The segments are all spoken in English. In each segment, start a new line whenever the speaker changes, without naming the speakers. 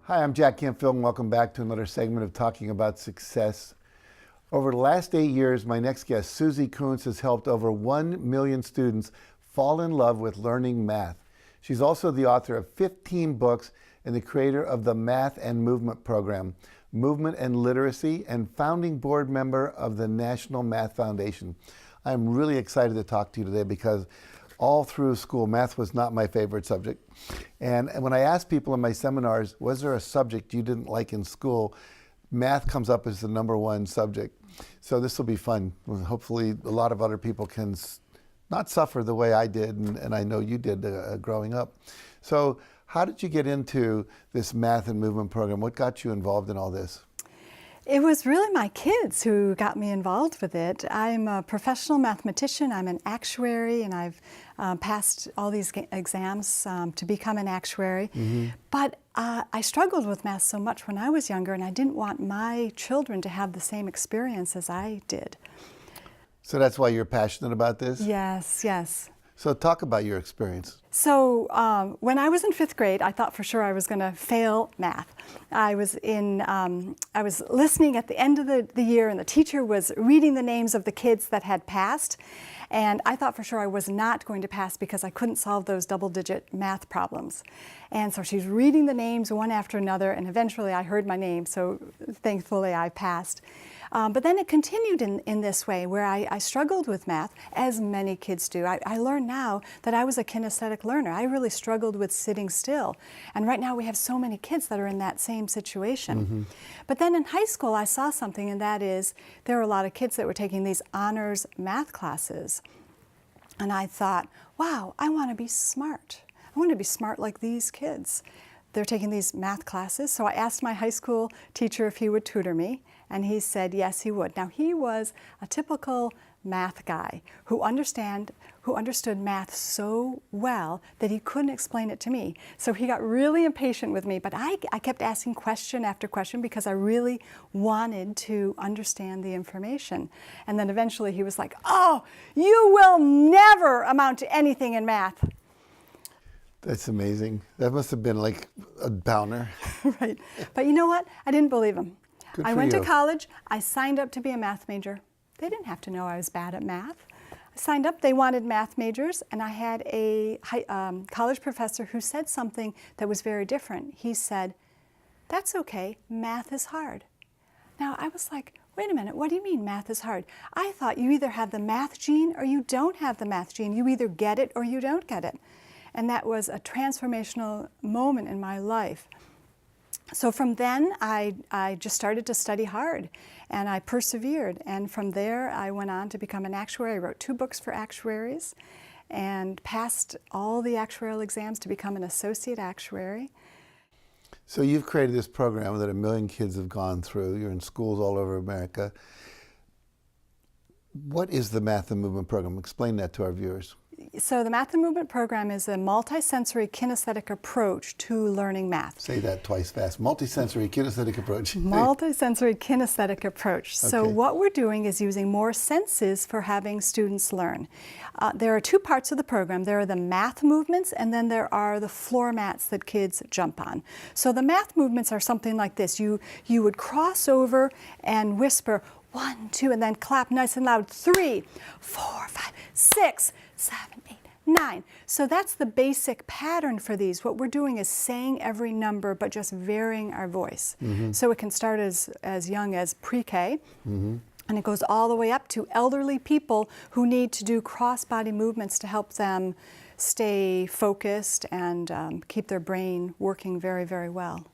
Hi, I'm Jack Canfield, and welcome back to another segment of Talking About Success. Over the last 8 years, my next guest, Suzy Koontz, has helped over 1 million students fall in love with learning math. She's also the author of 15 books and the creator of the Math&Movement program, Movement and Literacy, and founding board member of the National Math Foundation. I'm really excited to talk to you today because all through school, math was not my favorite subject. And when I ask people in my seminars, was there a subject you didn't like in school? Math comes up as the #1 subject. So this will be fun. Hopefully a lot of other people can not suffer the way I did, and I know you did growing up. So how did you get into this Math&Movement program? What got you involved in all this?
It was really my kids who got me involved with it. I'm a professional mathematician, I'm an actuary, and I've passed all these exams to become an actuary. But I struggled with math so much when I was younger, and I didn't want my children to have the same experience as I did.
So that's why you're passionate about this?
Yes, yes.
So talk about your experience.
So when I was in 5th grade, I thought for sure I was going to fail math. I was listening at the end of the year, and the teacher was reading the names of the kids that had passed, and I thought for sure I was not going to pass because I couldn't solve those double-digit math problems. And so she's reading the names one after another, and eventually I heard my name, so thankfully I passed. But then it continued in this way, where I struggled with math, as many kids do. I learned now that I was a kinesthetic learner. I really struggled with sitting still. And right now we have so many kids that are in that same situation. But then in high school I saw something, and that is there were a lot of kids that were taking these honors math classes. And I thought, wow, I want to be smart. I want to be smart like these kids. They're taking these math classes. So I asked my high school teacher if he would tutor me, and he said yes, he would. Now, he was a typical math guy who understood math so well that he couldn't explain it to me. So he got really impatient with me, but I kept asking question after question because I really wanted to understand the information. And then eventually he was like, "Oh, you will never amount to anything in math."
That's amazing. That must have been like a downer.
Right. But you know what? I didn't believe him.
Good
I
for
went
you.
to college. I signed up to be a math major. They didn't have to know I was bad at math. I signed up. They wanted math majors, and I had a college professor who said something that was very different. He said, "That's okay. Math is hard." Now, I was like, wait a minute, what do you mean math is hard? I thought you either have the math gene or you don't have the math gene. You either get it or you don't get it. And that was a transformational moment in my life. So from then, I just started to study hard, and I persevered. And from there, I went on to become an actuary. I wrote 2 books for actuaries and passed all the actuarial exams to become an associate actuary.
So you've created this program that 1 million kids have gone through. You're in schools all over America. What is the Math&Movement program? Explain that to our viewers.
So the Math&Movement program is a multisensory kinesthetic approach to learning math.
Say that twice fast. Multisensory kinesthetic approach.
Multisensory kinesthetic approach. So
Okay.
what we're doing is using more senses for having students learn. There are 2 parts of the program. There are the math movements, and then there are the floor mats that kids jump on. So the math movements are something like this. You would cross over and whisper 1, 2, and then clap nice and loud 3, 4, 5, 6, 7, 8, 9. So that's the basic pattern for these. What we're doing is saying every number, but just varying our voice. So it can start as young as pre-K, and it goes all the way up to elderly people who need to do cross-body movements to help them stay focused and keep their brain working very, very well.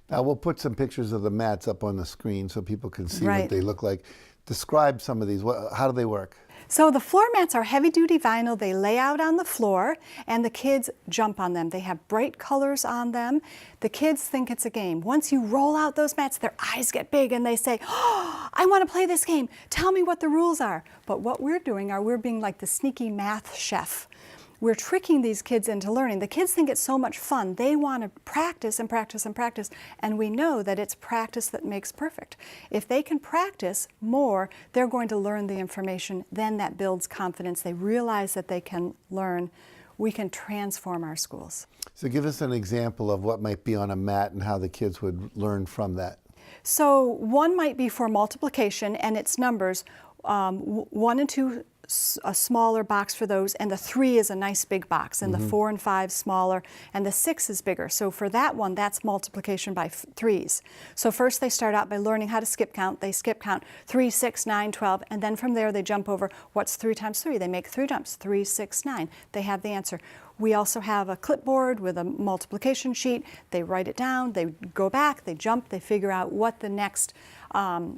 Now we'll put some pictures of the mats up on the screen so people can see
Right.
what they look like. Describe some of these. How do they work?
So the floor mats are heavy-duty vinyl. They lay out on the floor, and the kids jump on them. They have bright colors on them. The kids think it's a game. Once you roll out those mats, their eyes get big, and they say, "Oh, I want to play this game. Tell me what the rules are." But what we're doing we're being like the sneaky math chef. We're tricking these kids into learning. The kids think it's so much fun. They want to practice and practice and practice, and we know that it's practice that makes perfect. If they can practice more, they're going to learn the information. Then that builds confidence. They realize that they can learn we can transform our schools.
So give us an example of what might be on a mat and how the kids would learn from that.
So one might be for multiplication, and it's numbers, 1 and 2, a smaller box for those, and the 3 is a nice big box, and the 4 and 5 smaller, and the 6 is bigger. So for that one, that's multiplication by 3s. So first they start out by learning how to skip count. They skip count 3, 6, 9, 12, and then from there they jump over what's 3 times 3. They make 3 jumps, 3, 6, 9. They have the answer. We also have a clipboard with a multiplication sheet. They write it down, they go back, they jump, they figure out what the next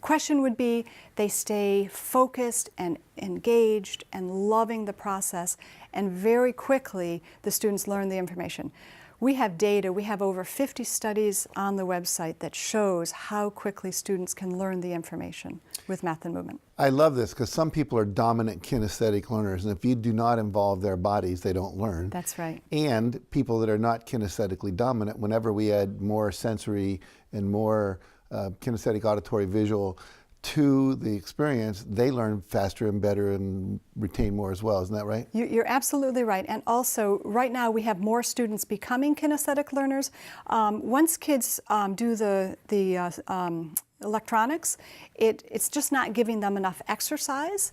question would be. They stay focused and engaged and loving the process, and very quickly the students learn the information. We have data, we have over 50 studies on the website that shows how quickly students can learn the information with Math and Movement.
I love this because some people are dominant kinesthetic learners, and if you do not involve their bodies, they don't learn.
That's right.
And people that are not kinesthetically dominant, whenever we add more sensory and more kinesthetic, auditory, visual to the experience, they learn faster and better and retain more as well. Isn't that right?
You're absolutely right. And also, right now we have more students becoming kinesthetic learners. Once kids do the electronics, it's just not giving them enough exercise.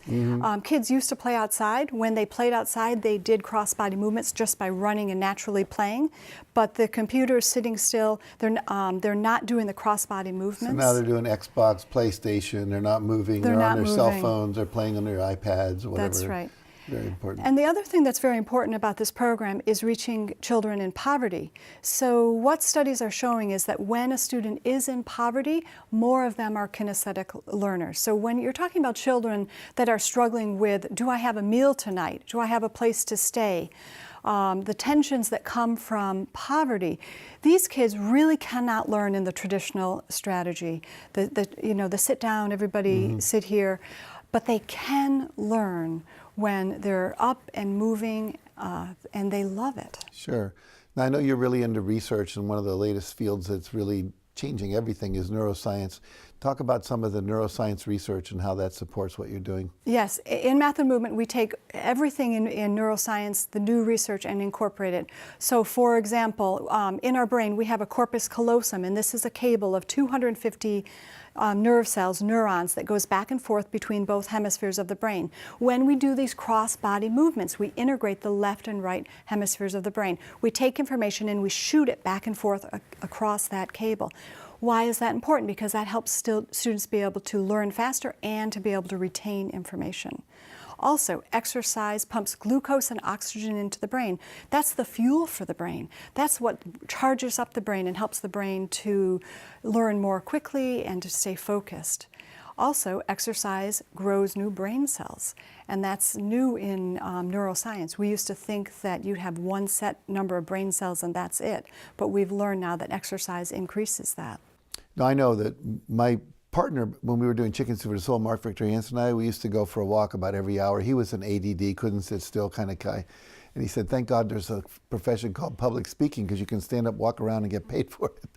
Kids used to play outside. When they played outside, they did cross-body movements just by running and naturally playing. But the computer is sitting still. They're not doing the cross-body movements.
So now they're doing Xbox, PlayStation. They're not moving. They're on their cell phones. They're playing on their iPads or whatever.
That's right.
Very important.
And the other thing that's very important about this program is reaching children in poverty. So what studies are showing is that when a student is in poverty, more of them are kinesthetic learners. So when you're talking about children that are struggling with, do I have a meal tonight? Do I have a place to stay? The tensions that come from poverty, these kids really cannot learn in the traditional strategy. The sit down, everybody sit here, but they can learn when they're up and moving, and they love it.
Sure. Now, I know you're really into research, and one of the latest fields that's really changing everything is neuroscience. Talk about some of the neuroscience research and how that supports what you're doing.
Yes, in Math and Movement, we take everything in neuroscience, the new research, and incorporate it. So, for example, in our brain, we have a corpus callosum, and this is a cable of 250 nerve cells, neurons, that goes back and forth between both hemispheres of the brain. When we do these cross-body movements, we integrate the left and right hemispheres of the brain. We take information and we shoot it back and forth across that cable. Why is that important? Because that helps students be able to learn faster and to be able to retain information. Also, exercise pumps glucose and oxygen into the brain. That's the fuel for the brain. That's what charges up the brain and helps the brain to learn more quickly and to stay focused. Also, exercise grows new brain cells, and that's new in neuroscience. We used to think that you'd have one set number of brain cells and that's it, but we've learned now that exercise increases that.
Now, I know that my partner, when we were doing Chicken Soup for the Soul, Mark Victor Hansen and I, we used to go for a walk about every hour. He was an ADD, couldn't sit still kind of guy. And he said, thank God there's a profession called public speaking because you can stand up, walk around, and get paid for it.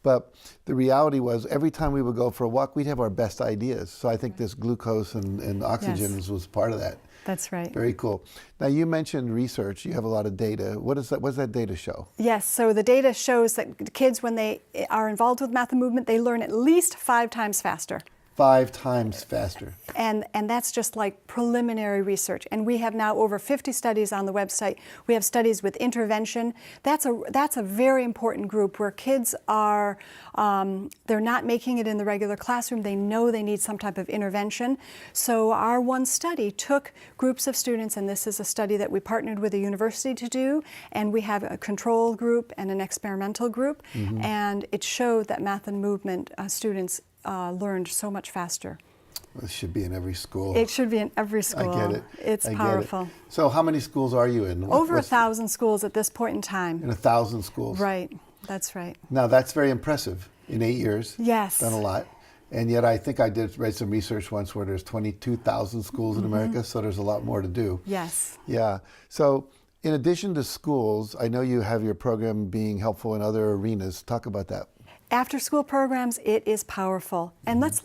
But the reality was every time we would go for a walk, we'd have our best ideas. So I think this glucose and oxygen was part of that.
That's right.
Very cool. Now, you mentioned research. You have a lot of data. What does that data show?
Yes, so the data shows that kids, when they are involved with Math and Movement, they learn at least 5 times faster.
5 times faster.
And that's just like preliminary research. And we have now over 50 studies on the website. We have studies with intervention. That's a very important group where kids are, they're not making it in the regular classroom. They know they need some type of intervention. So our one study took groups of students, and this is a study that we partnered with a university to do, and we have a control group and an experimental group, and it showed that Math and Movement students learned so much faster.
This should be in every school.
It should be in every school.
I get it.
It's powerful.
Get it. So how many schools are you in?
Over 1,000 schools at this point in time.
In 1,000 schools.
Right. That's right.
Now that's very impressive. In 8 years.
Yes.
Done a lot. And yet I think I read some research once where there's 22,000 schools in America, so there's a lot more to do.
Yes.
Yeah. So in addition to schools, I know you have your program being helpful in other arenas. Talk about that.
After school programs, it is powerful. And let's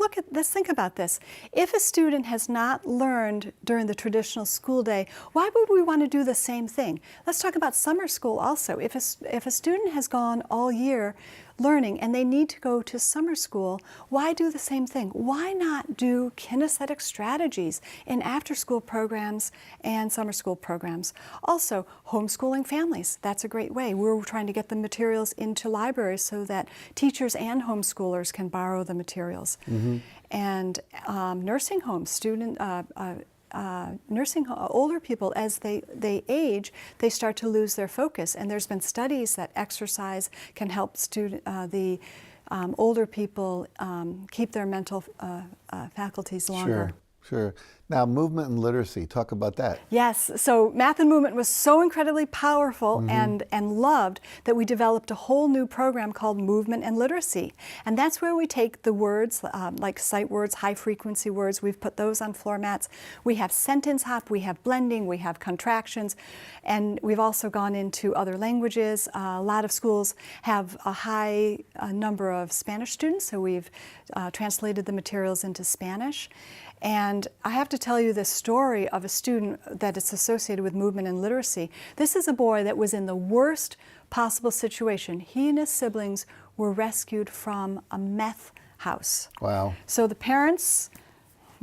think about this. If a student has not learned during the traditional school day, why would we want to do the same thing? Let's talk about summer school also. If a student has gone all year learning and they need to go to summer school, why do the same thing? Why not do kinesthetic strategies in after-school programs and summer school programs? Also, homeschooling families, that's a great way. We're trying to get the materials into libraries so that teachers and homeschoolers can borrow the materials. And nursing homes, older people, as they age, they start to lose their focus. And there's been studies that exercise can help the older people keep their mental faculties longer.
Sure. Now, movement and literacy, talk about that.
Yes, so Math and Movement was so incredibly powerful and loved that we developed a whole new program called Movement and Literacy. And that's where we take the words, like sight words, high frequency words, we've put those on floor mats. We have sentence hop, we have blending, we have contractions, and we've also gone into other languages. A lot of schools have a high number of Spanish students, so we've translated the materials into Spanish. And I have to tell you this story of a student that is associated with movement and literacy. This is a boy that was in the worst possible situation. He and his siblings were rescued from a meth house.
Wow.
So the parents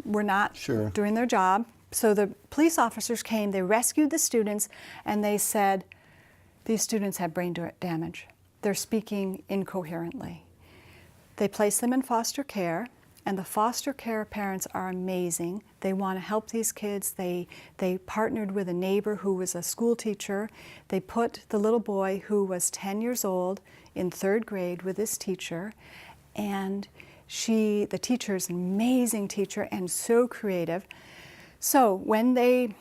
were not doing their job. So the police officers came, they rescued the students, and they said, these students have brain damage. They're speaking incoherently. They placed them in foster care. And the foster care parents are amazing. They want to help these kids. They partnered with a neighbor who was a school teacher. They put the little boy who was 10 years old in 3rd grade with this teacher. And the teacher is an amazing teacher and so creative. So when they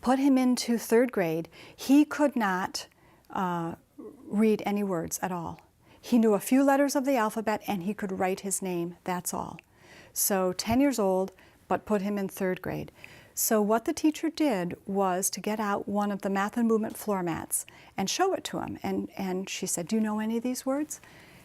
put him into 3rd grade, he could not read any words at all. He knew a few letters of the alphabet and he could write his name, that's all. So 10 years old, but put him in 3rd grade. So what the teacher did was to get out one of the Math and Movement floor mats and show it to him. And she said, do you know any of these words?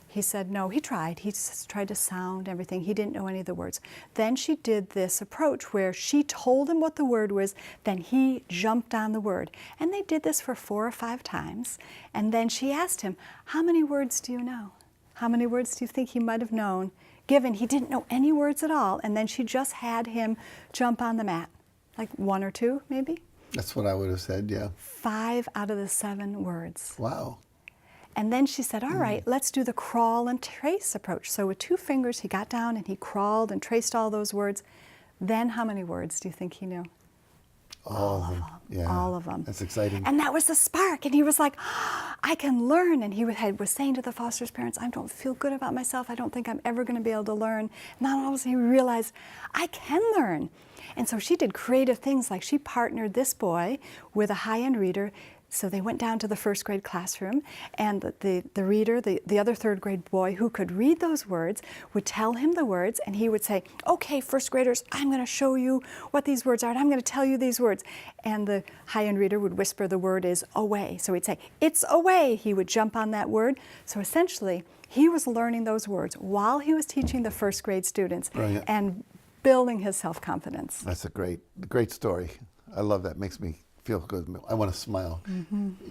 He said, no, he tried. He tried to sound everything. He didn't know any of the words. Then she did this approach where she told him what the word was, then he jumped on the word. And they did this for 4 or 5 times. And then she asked him, how many words do you know? How many words do you think he might have known, given he didn't know any words at all? And then she just had him jump on the mat, like 1 or 2 maybe?
That's what I would have said, yeah.
5 out of the 7 words.
Wow.
And then she said, all right, let's do the crawl and trace approach. So with 2 fingers, he got down and he crawled and traced all those words. Then how many words do you think he knew?
All of them. Yeah.
All of them.
That's exciting.
And that was the spark. And he was like, I can learn. And he was saying to the foster's parents, I don't feel good about myself. I don't think I'm ever going to be able to learn. And then all of a sudden he realized, I can learn. And so she did creative things, like she partnered this boy with a high-end reader. So they went down to the 1st grade classroom, and the reader, the other 3rd grade boy who could read those words, would tell him the words, and he would say, okay, 1st graders, I'm going to show you what these words are, and I'm going to tell you these words. And the high-end reader would whisper the word is away. So he'd say, it's away. He would jump on that word. So essentially, he was learning those words while he was teaching the 1st grade students.
Brilliant.
And building his self-confidence.
That's a great story. I love that. Makes me feel good. I want to smile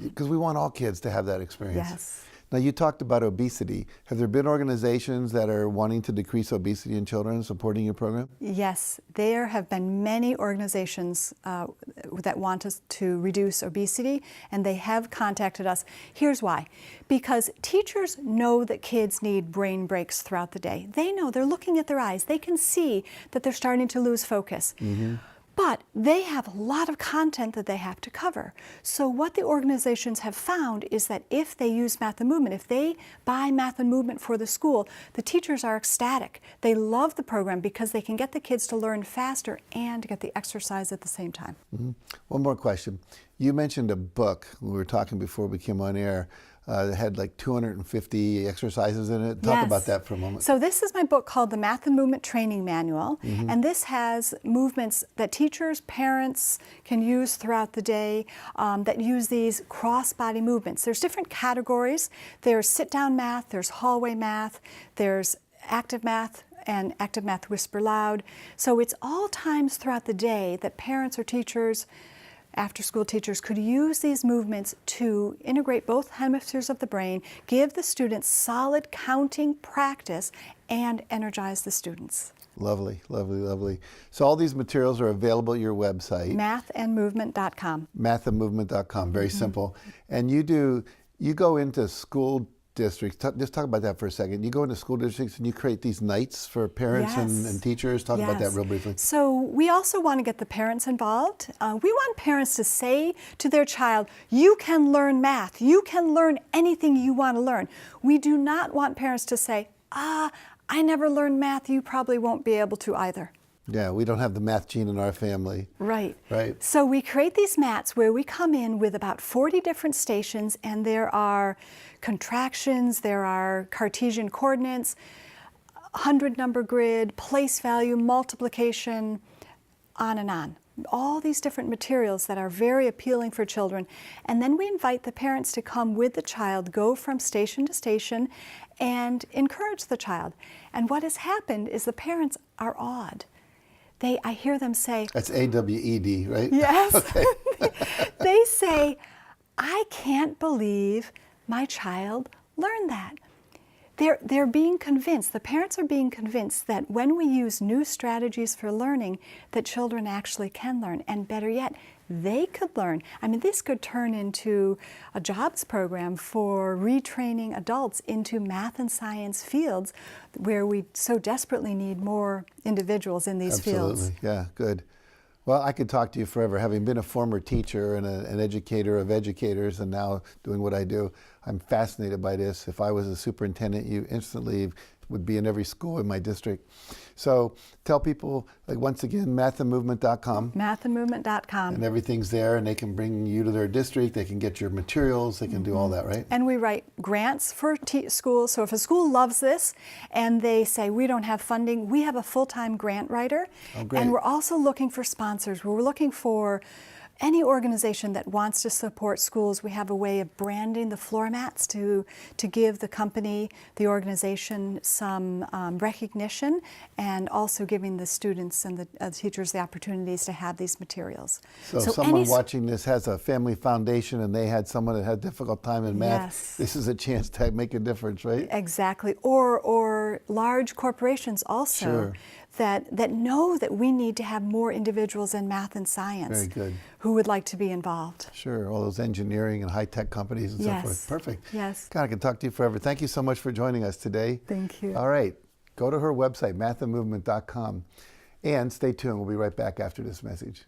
because we want all kids to have that experience.
Yes.
Now, you talked about obesity. Have there been organizations that are wanting to decrease obesity in children supporting your program?
Yes, there have been many organizations that want us to reduce obesity, and they have contacted us. Here's why. Because teachers know that kids need brain breaks throughout the day. They know, they're looking at their eyes. They can see that they're starting to lose focus. But they have a lot of content that they have to cover. So what the organizations have found is that if they use Math and Movement, if they buy Math and Movement for the school, the teachers are ecstatic. They love the program because they can get the kids to learn faster and get the exercise at the same time.
One more question. You mentioned a book. We were talking before we came on air It had like 250 exercises in it. Talk about that for a moment.
So this is my book called The Math&Movement Training Manual, and this has movements that teachers, parents can use throughout the day that use these cross-body movements. There's different categories. There's sit-down math, there's hallway math, there's active math, and active math whisper loud. So it's all times throughout the day that parents or teachers, after-school teachers, could use these movements to integrate both hemispheres of the brain, give the students solid counting practice, and energize the students.
Lovely, lovely, lovely. So all these materials are available at your website.
Mathandmovement.com.
Mathandmovement.com, very simple. And you go into school districts. Just talk about that for a second. You go into school districts and you create these nights for parents and teachers. Talk about that real briefly.
So we also want to get the parents involved. We want parents to say to their child, you can learn math. You can learn anything you want to learn. We do not want parents to say, I never learned math. You probably won't be able to either.
Yeah, we don't have the math gene in our family.
Right.
Right.
So we create these mats where we come in with about 40 different stations, and there are contractions, there are Cartesian coordinates, 100-number grid, place value, multiplication, on and on. All these different materials that are very appealing for children. And then we invite the parents to come with the child, go from station to station, and encourage the child. And what has happened is the parents are awed. I hear them say...
That's AWED, right?
Yes.
Okay.
They say, I can't believe my child learned that. They're being convinced, the parents are being convinced that when we use new strategies for learning, that children actually can learn. And better yet, they could learn. I mean, this could turn into a jobs program for retraining adults into math and science fields where we so desperately need more individuals in these fields.
Absolutely, yeah, good. Well, I could talk to you forever. Having been a former teacher and an educator of educators and now doing what I do, I'm fascinated by this. If I was a superintendent, you instantly would be in every school in my district. So tell people, like, once again, mathandmovement.com.
Mathandmovement.com.
And everything's there, and they can bring you to their district, they can get your materials, they can do all that, right?
And we write grants for schools. So if a school loves this and they say, we don't have funding, we have a full-time grant writer.
Oh, great.
And we're also looking for sponsors. We're looking for any organization that wants to support schools. We have a way of branding the floor mats to give the company, the organization, some recognition, and also giving the students and the teachers the opportunities to have these materials.
So if someone watching this has a family foundation and they had someone that had a difficult time in math, this is a chance to make a difference, right?
Exactly. Or large corporations also that know that we need to have more individuals in math and science.
Very good.
Who would like to be involved.
Sure, all those engineering and high-tech companies and so forth. Perfect.
Yes.
God, I can talk to you forever. Thank you so much for joining us today.
Thank you.
All right, go to her website, mathandmovement.com, and stay tuned. We'll be right back after this message.